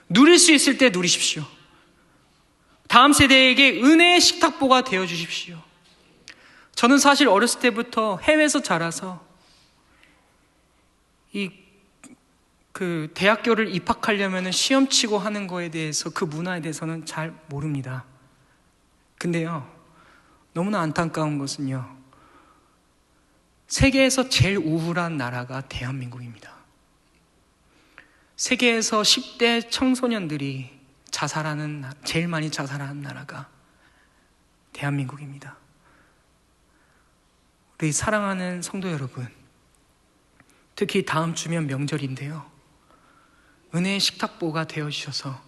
Speaker 3: 누릴 수 있을 때 누리십시오. 다음 세대에게 은혜의 식탁보가 되어주십시오. 저는 사실 어렸을 때부터 해외에서 자라서 대학교를 입학하려면 시험 치고 하는 거에 대해서, 그 문화에 대해서는 잘 모릅니다. 근데요, 너무나 안타까운 것은요, 세계에서 제일 우울한 나라가 대한민국입니다. 세계에서 10대 청소년들이 제일 많이 자살하는 나라가 대한민국입니다. 우리 사랑하는 성도 여러분, 특히 다음 주면 명절인데요, 은혜의 식탁보가 되어주셔서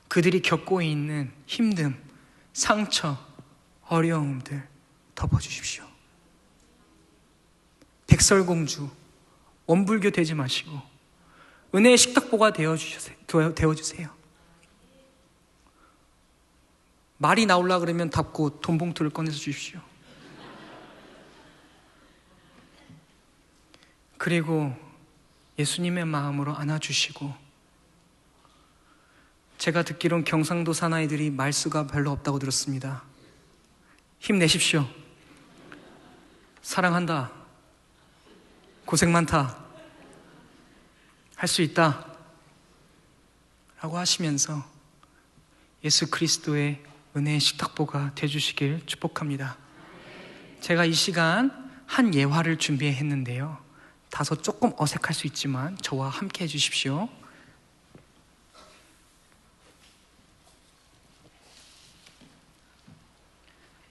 Speaker 3: 그들이 겪고 있는 힘듦, 상처, 어려움들 덮어주십시오. 백설공주, 원불교 되지 마시고 은혜의 식탁보가 되어주세요. 말이 나오려고 그러면 닫고 돈 봉투를 꺼내서 주십시오. 그리고 예수님의 마음으로 안아주시고, 제가 듣기론 경상도 사나이들이 말수가 별로 없다고 들었습니다. 힘내십시오. 사랑한다. 고생 많다. 할 수 있다. 라고 하시면서 예수 그리스도의 은혜의 식탁보가 되어주시길 축복합니다. 제가 이 시간 한 예화를 준비했는데요, 다소 조금 어색할 수 있지만 저와 함께 해주십시오.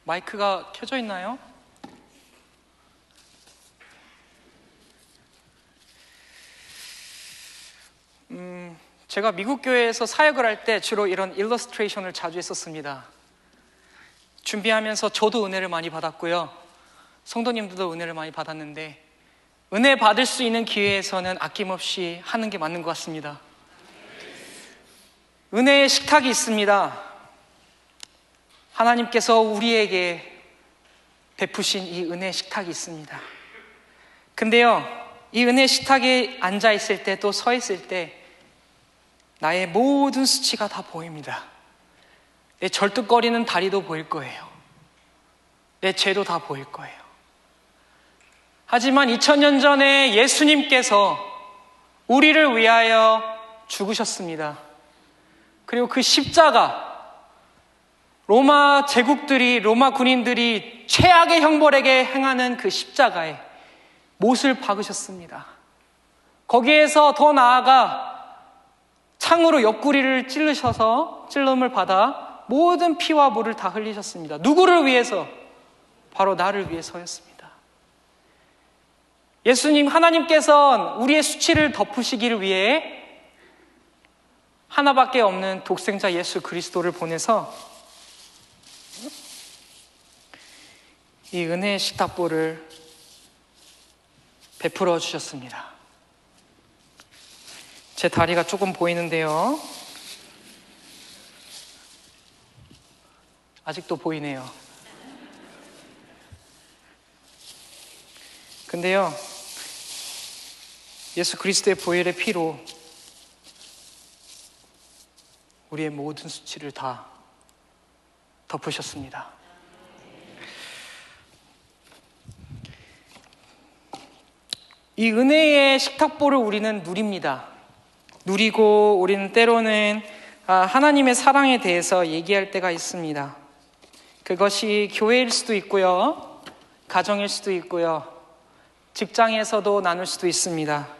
Speaker 3: 마이크가 켜져 있나요? 제가 미국 교회에서 사역을 할 때 주로 이런 일러스트레이션을 자주 했었습니다. 준비하면서 저도 은혜를 많이 받았고요, 성도님들도 은혜를 많이 받았는데, 은혜 받을 수 있는 기회에서는 아낌없이 하는 게 맞는 것 같습니다. 은혜의 식탁이 있습니다. 하나님께서 우리에게 베푸신 이 은혜의 식탁이 있습니다. 근데요, 이 은혜의 식탁에 앉아 있을 때, 또 서 있을 때 나의 모든 수치가 다 보입니다. 내 절뚝거리는 다리도 보일 거예요. 내 죄도 다 보일 거예요. 하지만 2000년 전에 예수님께서 우리를 위하여 죽으셨습니다. 그리고 그 십자가, 로마 제국들이, 로마 군인들이 최악의 형벌에게 행하는 그 십자가에 못을 박으셨습니다. 거기에서 더 나아가 창으로 옆구리를 찔르셔서 찔름을 받아 모든 피와 물을 다 흘리셨습니다. 누구를 위해서? 바로 나를 위해서였습니다. 예수님, 하나님께서는 우리의 수치를 덮으시기를 위해 하나밖에 없는 독생자 예수 그리스도를 보내서 이 은혜의 식탁보를 베풀어 주셨습니다. 제 다리가 조금 보이는데요. 아직도 보이네요. 근데요, 예수 그리스도의 보혈의 피로 우리의 모든 수치를 다 덮으셨습니다. 이 은혜의 식탁보를 우리는 누립니다. 누리고 우리는 때로는 하나님의 사랑에 대해서 얘기할 때가 있습니다. 그것이 교회일 수도 있고요, 가정일 수도 있고요, 직장에서도 나눌 수도 있습니다.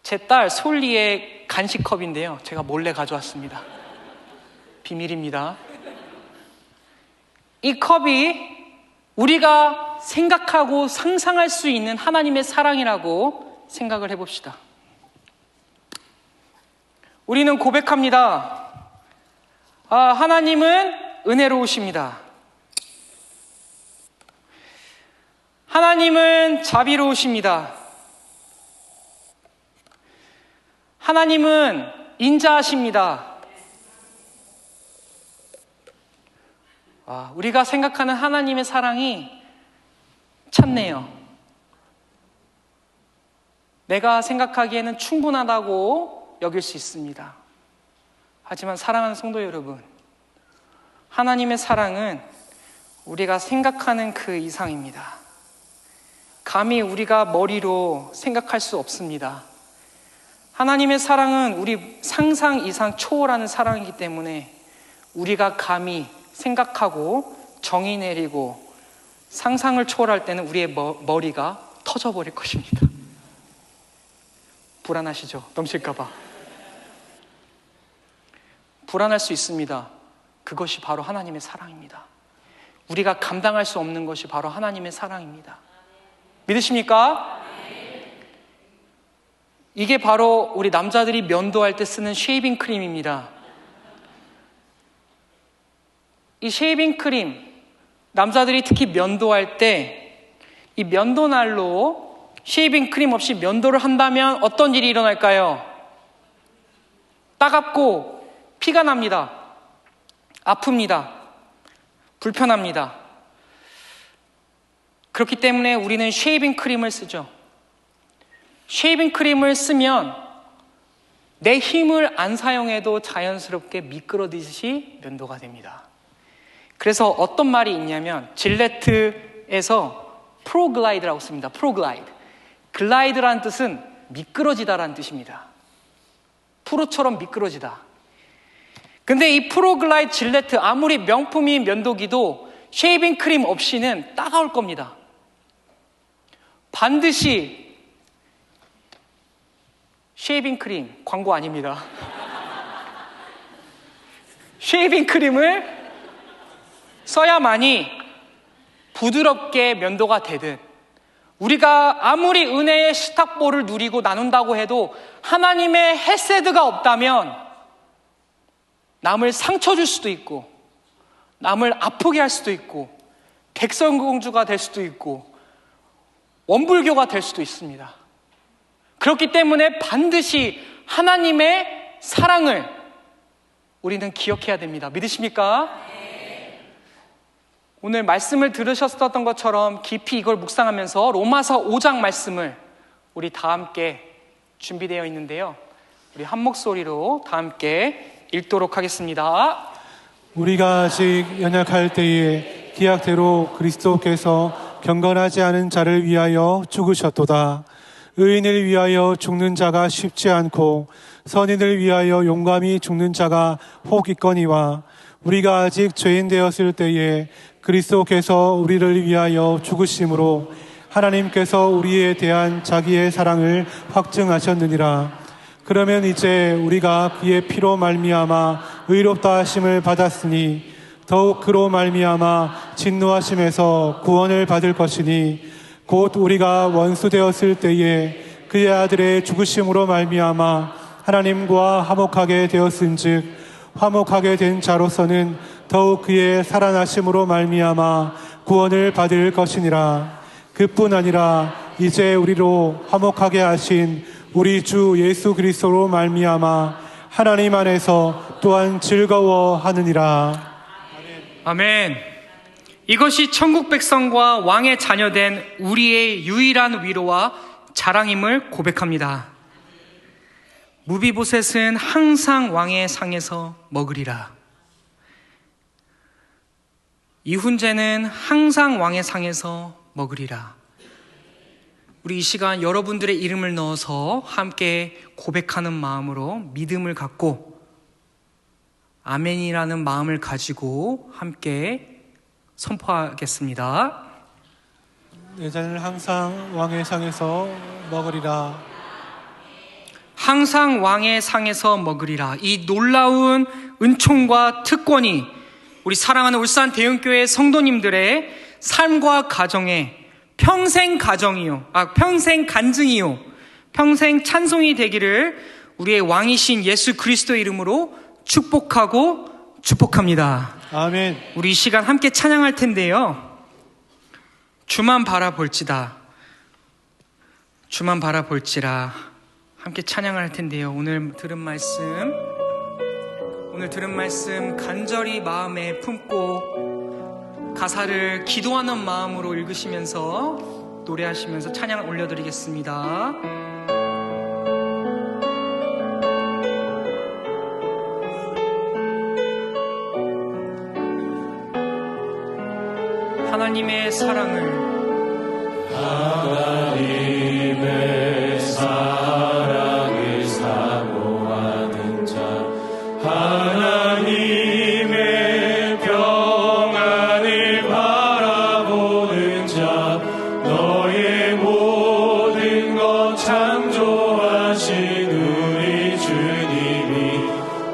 Speaker 3: 제 딸 솔리의 간식컵인데요, 제가 몰래 가져왔습니다. 비밀입니다. 이 컵이 우리가 생각하고 상상할 수 있는 하나님의 사랑이라고 생각을 해봅시다. 우리는 고백합니다. 하나님은 은혜로우십니다. 하나님은 자비로우십니다. 하나님은 인자하십니다. 우리가 생각하는 하나님의 사랑이 참네요. 내가 생각하기에는 충분하다고 여길 수 있습니다. 하지만 사랑하는 성도 여러분, 하나님의 사랑은 우리가 생각하는 그 이상입니다. 감히 우리가 머리로 생각할 수 없습니다. 하나님의 사랑은 우리 상상 이상 초월하는 사랑이기 때문에 우리가 감히 생각하고 정의 내리고 상상을 초월할 때는 우리의 머리가 터져버릴 것입니다. 불안하시죠? 넘칠까봐. 불안할 수 있습니다. 그것이 바로 하나님의 사랑입니다. 우리가 감당할 수 없는 것이 바로 하나님의 사랑입니다. 믿으십니까? 이게 바로 우리 남자들이 면도할 때 쓰는 쉐이빙 크림입니다. 이 쉐이빙 크림, 남자들이 특히 면도할 때 이 면도날로 쉐이빙 크림 없이 면도를 한다면 어떤 일이 일어날까요? 따갑고 피가 납니다. 아픕니다. 불편합니다. 그렇기 때문에 우리는 쉐이빙 크림을 쓰죠. 쉐이빙 크림을 쓰면 내 힘을 안 사용해도 자연스럽게 미끄러지듯이 면도가 됩니다. 그래서 어떤 말이 있냐면 질레트에서 프로글라이드라고 씁니다. 프로글라이드. 글라이드라는 뜻은 미끄러지다라는 뜻입니다. 프로처럼 미끄러지다. 근데 이 프로글라이드 질레트, 아무리 명품인 면도기도 쉐이빙 크림 없이는 따가울 겁니다. 반드시 쉐이빙 크림, 광고 아닙니다. 쉐이빙 크림을 써야만이 부드럽게 면도가 되듯, 우리가 아무리 은혜의 식탁보를 누리고 나눈다고 해도 하나님의 헤세드가 없다면 남을 상처 줄 수도 있고, 남을 아프게 할 수도 있고, 백설공주가 될 수도 있고, 원불교가 될 수도 있습니다. 그렇기 때문에 반드시 하나님의 사랑을 우리는 기억해야 됩니다. 믿으십니까? 오늘 말씀을 들으셨던 것처럼 깊이 이걸 묵상하면서 로마서 5장 말씀을 우리 다 함께 준비되어 있는데요, 우리 한 목소리로 다 함께 읽도록 하겠습니다.
Speaker 2: 우리가 아직 연약할 때에 기약대로 그리스도께서 경건하지 않은 자를 위하여 죽으셨도다. 의인을 위하여 죽는 자가 쉽지 않고 선인을 위하여 용감히 죽는 자가 혹 있거니와 우리가 아직 죄인 되었을 때에 그리스도께서 우리를 위하여 죽으심으로 하나님께서 우리에 대한 자기의 사랑을 확증하셨느니라. 그러면 이제 우리가 그의 피로 말미암아 의롭다 하심을 받았으니 더욱 그로 말미암아 진노하심에서 구원을 받을 것이니 곧 우리가 원수 되었을 때에 그의 아들의 죽으심으로 말미암아 하나님과 화목하게 되었은즉 화목하게 된 자로서는 더욱 그의 살아나심으로 말미암아 구원을 받을 것이니라. 그뿐 아니라 이제 우리로 화목하게 하신 우리 주 예수 그리스도로 말미암아 하나님 안에서 또한 즐거워하느니라.
Speaker 3: 아멘. 이것이 천국 백성과 왕의 자녀된 우리의 유일한 위로와 자랑임을 고백합니다. 무비보셋은 항상 왕의 상에서 먹으리라. 이훈제는 항상 왕의 상에서 먹으리라. 우리 이 시간 여러분들의 이름을 넣어서 함께 고백하는 마음으로 믿음을 갖고 아멘이라는 마음을 가지고 함께 선포하겠습니다.
Speaker 2: 내 자는 항상 왕의 상에서 먹으리라.
Speaker 3: 항상 왕의 상에서 먹으리라. 이 놀라운 은총과 특권이 우리 사랑하는 울산 대형교회 성도님들의 삶과 가정에 평생 간증이요 평생 찬송이 되기를 우리의 왕이신 예수 그리스도의 이름으로 축복합니다.
Speaker 2: 아멘.
Speaker 3: 우리 이 시간 함께 찬양할 텐데요. 주만 바라볼지라 함께 찬양할 텐데요. 오늘 들은 말씀 간절히 마음에 품고 가사를 기도하는 마음으로 읽으시면서 노래하시면서 찬양을 올려드리겠습니다. 하나님의 사랑을
Speaker 2: 사모하는 자 하나님의 평안을 바라보는 자 너의 모든 것 창조하신 우리 주님이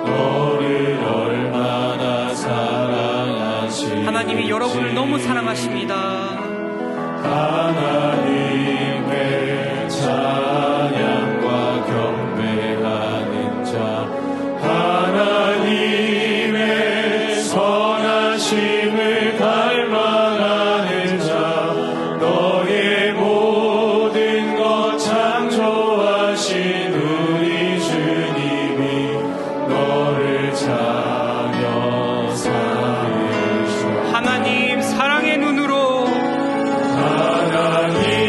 Speaker 2: 너를 얼마나 사랑하시는지
Speaker 3: 하나님이 여러분을 너무 사랑하십니다.
Speaker 2: 하나님의 찬양과 경배하는 자 하나님의 선하심을 갈망하는 자 너의 모든 것 창조하신 우리 주님이 너를 자녀 삼으시오.
Speaker 3: 하나님 사랑의 눈으로
Speaker 2: 하나님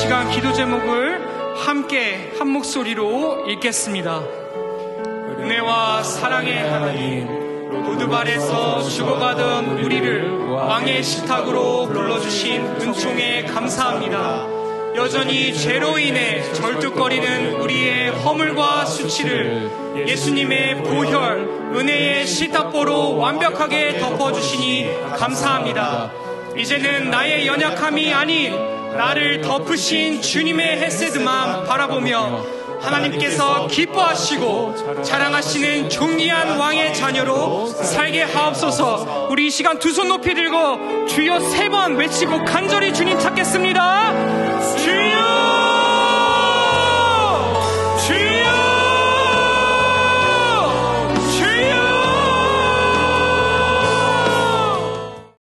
Speaker 3: 시간 기도 제목을 함께 한 목소리로 읽겠습니다. 은혜와 사랑의 하나님, 로드발에서 죽어가던 우리를 왕의 식탁으로 불러주신 은총에 감사합니다. 여전히 죄로 인해 절뚝거리는 우리의 허물과 수치를 예수님의 보혈, 은혜의 시타포로 완벽하게 덮어주시니 감사합니다. 이제는 나의 연약함이 아닌 나를 덮으신 주님의 헤세드만 바라보며 하나님께서 기뻐하시고 자랑하시는 존귀한 왕의 자녀로 살게 하옵소서. 우리 이 시간 두 손 높이 들고 주여 3번 외치고 간절히 주님 찾겠습니다. 주여